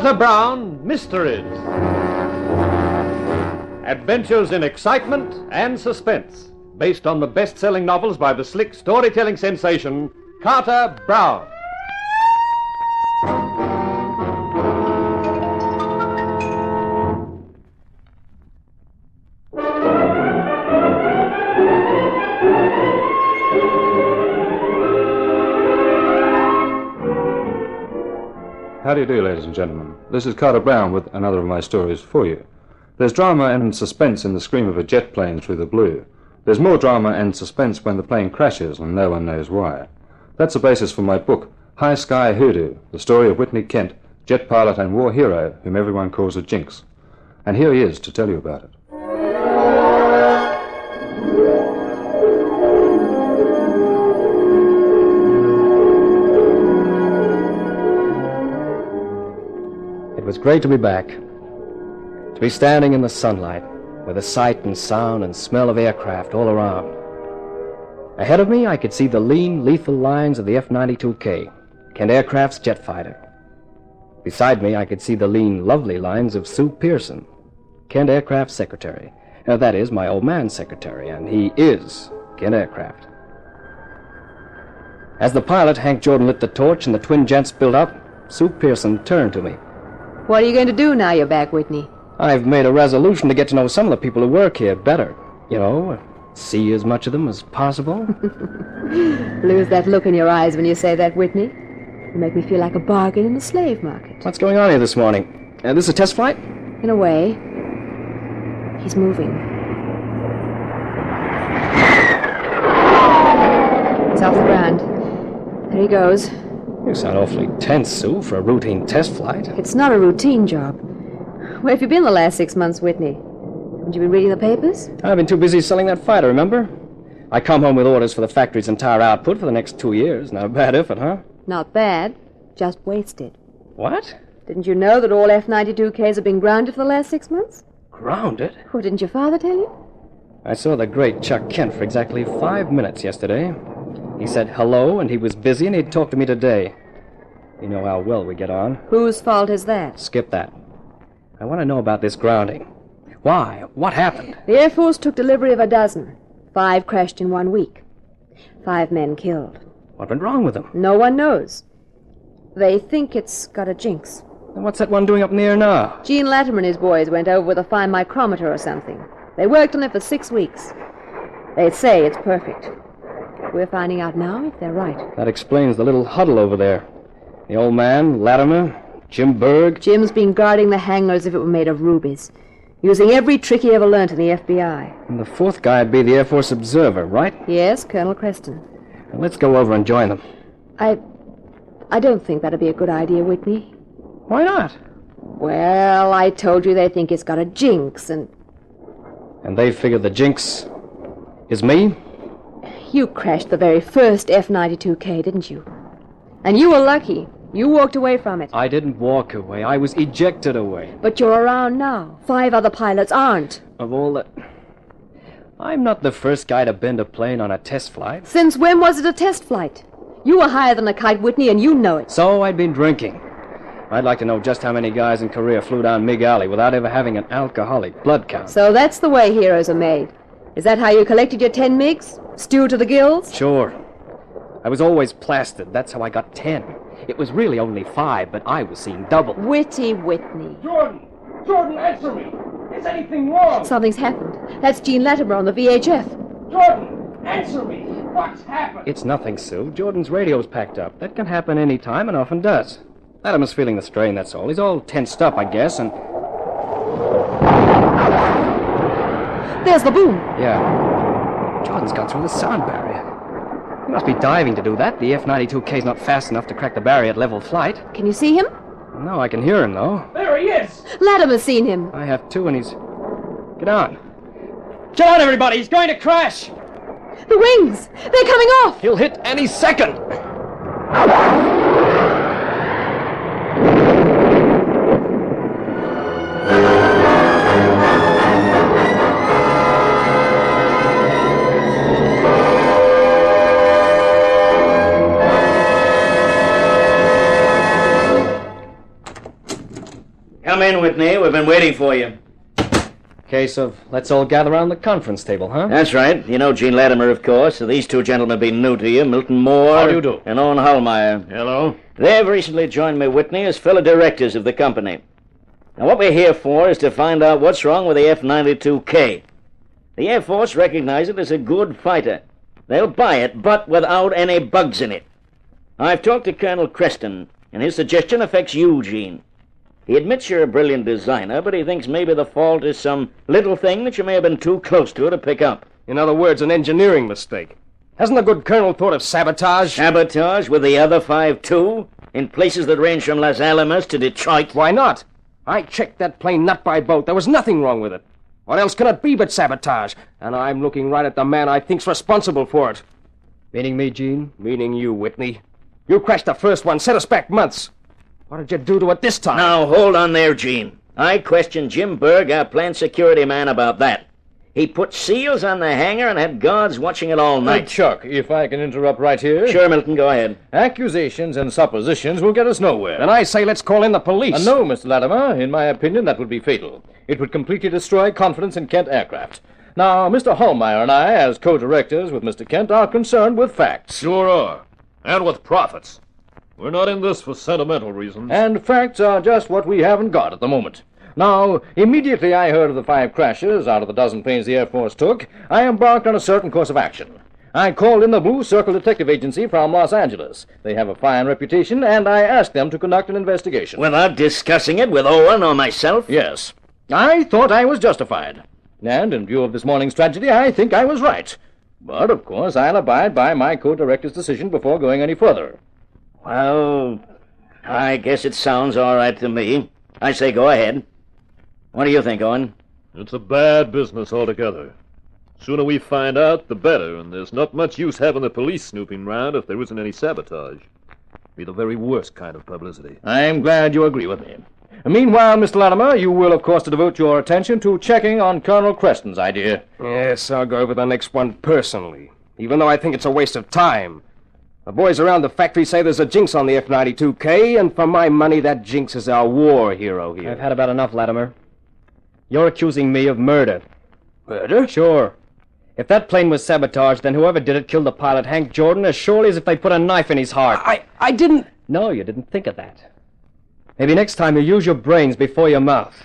Carter Brown Mysteries. Adventures in excitement and suspense, based on the best-selling novels by the slick storytelling sensation, Carter Brown. How do you do, ladies and gentlemen? This is Carter Brown with another of my stories for you. There's drama and suspense in the scream of a jet plane through the blue. There's more drama and suspense when the plane crashes and no one knows why. That's the basis for my book, High Sky Hoodoo, the story of Whitney Kent, jet pilot and war hero whom everyone calls a jinx. And here he is to tell you about it. It was great to be back, to be standing in the sunlight with the sight and sound and smell of aircraft all around. Ahead of me, I could see the lean, lethal lines of the F-92K, Kent Aircraft's jet fighter. Beside me, I could see the lean, lovely lines of Sue Pearson, Kent Aircraft's secretary. That is, my old man's secretary, and he is Kent Aircraft. As the pilot, Hank Jordan, lit the torch and the twin jets built up, Sue Pearson turned to me. What are you going to do now you're back, Whitney? I've made a resolution to get to know some of the people who work here better. You know, see as much of them as possible. Lose that look in your eyes when you say that, Whitney. You make me feel like a bargain in the slave market. What's going on here this morning? This is a test flight? In a way. He's moving. He's off the ground. There he goes. You sound awfully tense, Sue, for a routine test flight. It's not a routine job. Where have you been the last 6 months, Whitney? Haven't you been reading the papers? I've been too busy selling that fighter, remember? I come home with orders for the factory's entire output for the next 2 years. Not a bad effort, huh? Not bad. Just wasted. What? Didn't you know that all F-92Ks have been grounded for the last 6 months? Grounded? Oh, didn't your father tell you? I saw the great Chuck Kent for exactly 5 minutes yesterday. He said hello, and he was busy, and he'd talk to me today. You know how well we get on. Whose fault is that? Skip that. I want to know about this grounding. Why? What happened? The Air Force took delivery of a dozen. 5 crashed in 1 week. 5 men killed. What went wrong with them? No one knows. They think it's got a jinx. And what's that one doing up in the air now? Gene Latimer and his boys went over with a fine micrometer or something. They worked on it for 6 weeks. They say it's perfect. We're finding out now if they're right. That explains the little huddle over there. The old man, Latimer, Jim Berg. Jim's been guarding the hangar as if it were made of rubies, using every trick he ever learned in the FBI. And the fourth guy'd be the Air Force observer, right? Yes, Colonel Creston. Well, let's go over and join them. I don't think that'd be a good idea, Whitney. Why not? Well, I told you they think it's got a jinx, and... And they figure the jinx is me? You crashed the very first F-92K, didn't you? And you were lucky. You walked away from it. I didn't walk away. I was ejected away. But you're around now. 5 other pilots aren't. Of all the... I'm not the first guy to bend a plane on a test flight. Since when was it a test flight? You were higher than a kite, Whitney, and you know it. So I'd been drinking. I'd like to know just how many guys in Korea flew down Mig Alley without ever having an alcoholic blood count. So that's the way heroes are made. Is that how you collected your 10 MiGs? Stewed to the gills? Sure. I was always plastered. That's how I got 10. It was really only 5, but I was seeing double. Witty Whitney. Jordan! Jordan, answer me! Is anything wrong? Something's happened. That's Gene Latimer on the VHF. Jordan, answer me! What's happened? It's nothing, Sue. Jordan's radio's packed up. That can happen any time and often does. Latimer's feeling the strain, that's all. He's all tensed up, I guess, and... There's the boom. Yeah. Jordan's gone through the sound barrier. He must be diving to do that. The F-92K's not fast enough to crack the barrier at level flight. Can you see him? No, I can hear him, though. There he is! Latimer's seen him. I have too, and he's... Get on. Get on, everybody! He's going to crash! The wings! They're coming off! He'll hit any second! Come in, Whitney. We've been waiting for you. Case of let's all gather around the conference table, huh? That's right. You know Gene Latimer, of course. So these two gentlemen have been new to you, Milton Moore. How do you do? And Owen Hallmeyer. Hello. They've recently joined me, Whitney, as fellow directors of the company. Now, what we're here for is to find out what's wrong with the F-92K. The Air Force recognizes it as a good fighter. They'll buy it, but without any bugs in it. I've talked to Colonel Creston, and his suggestion affects you, Gene. He admits you're a brilliant designer, but he thinks maybe the fault is some little thing that you may have been too close to pick up. In other words, an engineering mistake. Hasn't the good colonel thought of sabotage? Sabotage with the other 5, too? In places that range from Los Alamos to Detroit? Why not? I checked that plane nut by bolt. There was nothing wrong with it. What else can it be but sabotage? And I'm looking right at the man I think's responsible for it. Meaning me, Gene? Meaning you, Whitney. You crashed the first one, set us back months. What did you do to it this time? Now, hold on there, Gene. I questioned Jim Berg, our plant security man, about that. He put seals on the hangar and had guards watching it all night. Chuck, if I can interrupt right here. Sure, Milton, go ahead. Accusations and suppositions will get us nowhere. Then I say let's call in the police. No, Mr. Latimer. In my opinion, that would be fatal. It would completely destroy confidence in Kent Aircraft. Now, Mr. Hallmeyer and I, as co-directors with Mr. Kent, are concerned with facts. Sure are. And with profits. We're not in this for sentimental reasons. And facts are just what we haven't got at the moment. Now, immediately I heard of the 5 crashes out of the dozen planes the Air Force took, I embarked on a certain course of action. I called in the Blue Circle Detective Agency from Los Angeles. They have a fine reputation, and I asked them to conduct an investigation. Without discussing it with Owen or myself? Yes. I thought I was justified. And in view of this morning's tragedy, I think I was right. But, of course, I'll abide by my co-director's decision before going any further. Well, I guess it sounds all right to me. I say go ahead. What do you think, Owen? It's a bad business altogether. Sooner we find out, the better, and there's not much use having the police snooping round if there isn't any sabotage. Be the very worst kind of publicity. I'm glad you agree with me. Meanwhile, Mr. Latimer, you will, of course, devote your attention to checking on Colonel Creston's idea. Yes, I'll go over the next one personally, even though I think it's a waste of time. The boys around the factory say there's a jinx on the F-92K, and for my money, that jinx is our war hero here. I've had about enough, Latimer. You're accusing me of murder. Murder? Sure. If that plane was sabotaged, then whoever did it killed the pilot, Hank Jordan, as surely as if they put a knife in his heart. I didn't... No, you didn't think of that. Maybe next time you use your brains before your mouth.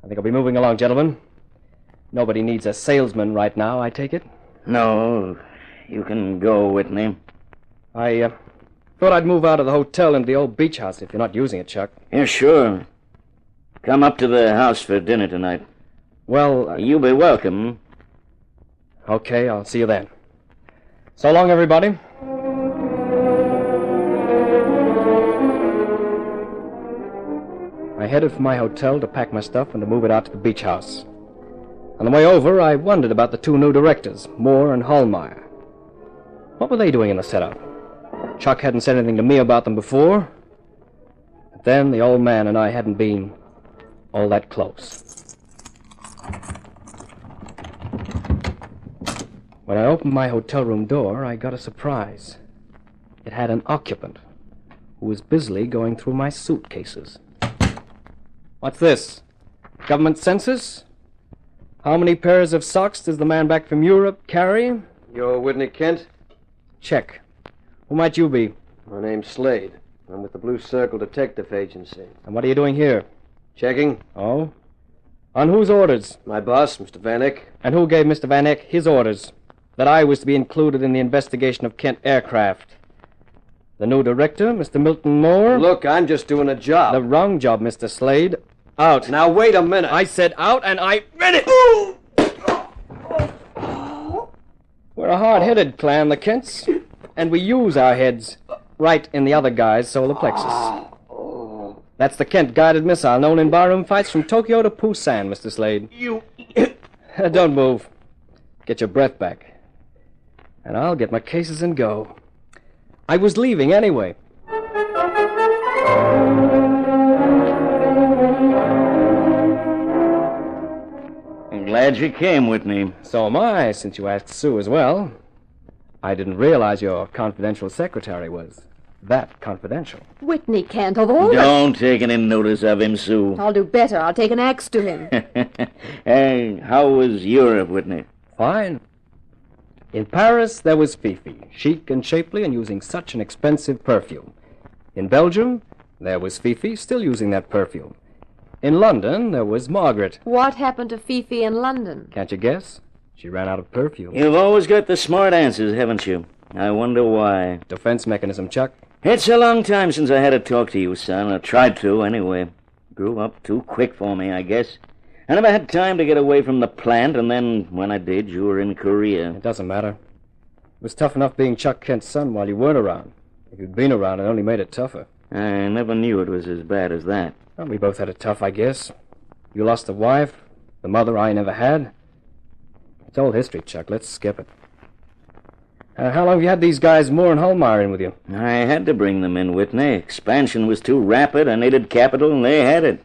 I think I'll be moving along, gentlemen. Nobody needs a salesman right now, I take it. No, you can go, Whitney. I thought I'd move out of the hotel into the old beach house if you're not using it, Chuck. Yeah, sure. Come up to the house for dinner tonight. Well, You'll be welcome. okay, I'll see you then. So long, everybody. I headed for my hotel to pack my stuff and to move it out to the beach house. On the way over, I wondered about the 2 new directors, Moore and Hallmeyer. What were they doing in the setup? Chuck hadn't said anything to me about them before. But then the old man and I hadn't been all that close. When I opened my hotel room door, I got a surprise. It had an occupant who was busily going through my suitcases. What's this? Government census? How many pairs of socks does the man back from Europe carry? You're Whitney Kent? Check. Who might you be? My name's Slade. I'm with the Blue Circle Detective Agency. And what are you doing here? Checking. Oh? On whose orders? My boss, Mr. Van Eyck. And who gave Mr. Van Eyck his orders? That I was to be included in the investigation of Kent Aircraft. The new director, Mr. Milton Moore? Look, I'm just doing a job. The wrong job, Mr. Slade. Out. Now, wait a minute. I said out, and I meant it! We're a hard-headed clan, the Kents, and we use our heads right in the other guy's solar plexus. That's the Kent guided missile known in barroom fights from Tokyo to Busan, Mr. Slade. You... Don't move. Get your breath back. And I'll get my cases and go. I was leaving anyway. I'm glad you came, Whitney. So am I, since you asked Sue as well. I didn't realize your confidential secretary was that confidential. Whitney can't have all that. Don't take any notice of him, Sue. I'll do better. I'll take an axe to him. Hey, how was Europe, Whitney? Fine. In Paris, there was Fifi, chic and shapely and using such an expensive perfume. In Belgium, there was Fifi, still using that perfume. In London, there was Margaret. What happened to Fifi in London? Can't you guess? She ran out of perfume. You've always got the smart answers, haven't you? I wonder why. Defense mechanism, Chuck. It's a long time since I had to talk to you, son. I tried to, anyway. Grew up too quick for me, I guess. I never had time to get away from the plant, and then, when I did, you were in Korea. It doesn't matter. It was tough enough being Chuck Kent's son while you weren't around. If you'd been around, it only made it tougher. I never knew it was as bad as that. Well, we both had it tough, I guess. You lost a wife, the mother I never had. It's old history, Chuck. Let's skip it. How long have you had these guys Moore and Hallmeyer in with you? I had to bring them in, Whitney. Expansion was too rapid. I needed capital, and they had it.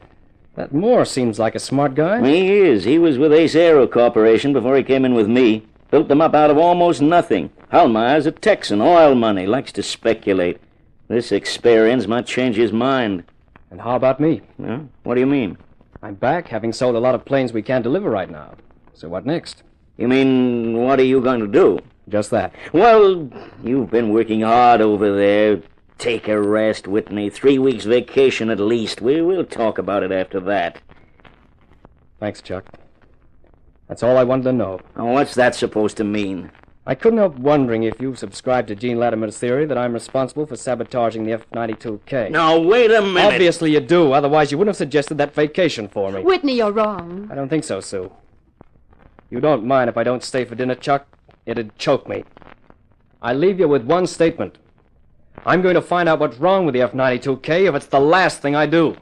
That Moore seems like a smart guy. He is. He was with Ace Aero Corporation before he came in with me. Built them up out of almost nothing. Hallmeyer's a Texan, oil money, likes to speculate. This experience might change his mind. And how about me? Huh? What do you mean? I'm back, having sold a lot of planes we can't deliver right now. So what next? You mean, what are you going to do? Just that. Well, you've been working hard over there. Take a rest, Whitney. 3 weeks vacation at least. We'll talk about it after that. Thanks, Chuck. That's all I wanted to know. Oh, what's that supposed to mean? I couldn't help wondering if you subscribed to Gene Latimer's theory that I'm responsible for sabotaging the F-92K. Now, wait a minute. Obviously you do, otherwise you wouldn't have suggested that vacation for me. Whitney, you're wrong. I don't think so, Sue. You don't mind if I don't stay for dinner, Chuck? It'd choke me. I leave you with one statement. I'm going to find out what's wrong with the F-92K if it's the last thing I do.